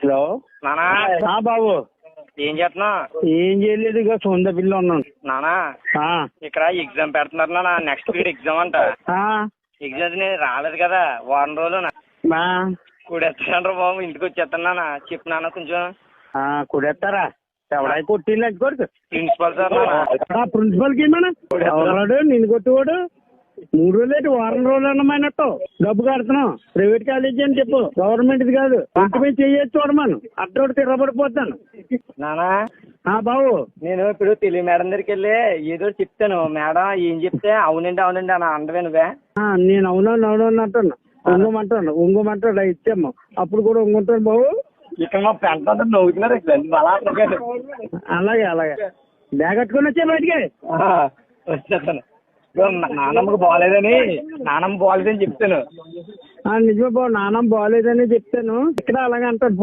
Hello నానా బాబు ఏం చేస్తున్నావు? ఏం చేయలేదు, ఇక సొంత పిల్ల ఉన్నాను. నానా ఇక్కడ ఎగ్జామ్ పెడుతున్నారు నాన్న. నెక్స్ట్ వీక్ ఎగ్జామ్ అంట. ఎగ్జామ్స్ నేను రాలేదు కదా, వారం రోజులు కూడెత్తారంటారు బాబు. ఇంటికి వచ్చేస్తాను చెప్పు నాన్న కొంచెం. కొడేస్తారా? ఎవడై కొట్టింది అది కొడుకు ప్రిన్సిపల్ సార్. ప్రిన్సిపల్ కి ఏమన్నా ఎవరాడు నిన్ను కొట్టువాడు? 3 రోజులు ఏంటి, వారం రోజులు అన్నమైనట్టు డబ్బు కడుతున్నాం. ప్రైవేట్ కాలేజీ అని చెప్పు, గవర్నమెంట్ కాదు. ఇంటి మీద చేయొచ్చు చూడమను, అట్టోడు తిరగబడిపోతాను. నానా బాబు నేను ఇప్పుడు తెలుగు మేడం దగ్గరికి వెళ్ళి ఏదో చెప్తాను. మేడం ఏం చెప్తే అవునండి అవునండి అని అందవే నువ్వే. నేను అవునవును అంటాను. ఉంగమంటాడు ఇచ్చాము, అప్పుడు కూడా ఉంగుంటాను బాబు. ఇక్కడ మా ఫ్రెండ్స్ అందరూ నవ్వుతున్నారు. అలాగే బ్యాగ్ కట్టుకుని వచ్చే బయటికి వచ్చేస్తాను. నానమ్మకి నానమ్మ బాగాలేదని చెప్తాను. నిజమే బాబు, నానమ్మ బాగాలేదని చెప్తాను. ఇక్కడ అలాగే అంటాడు.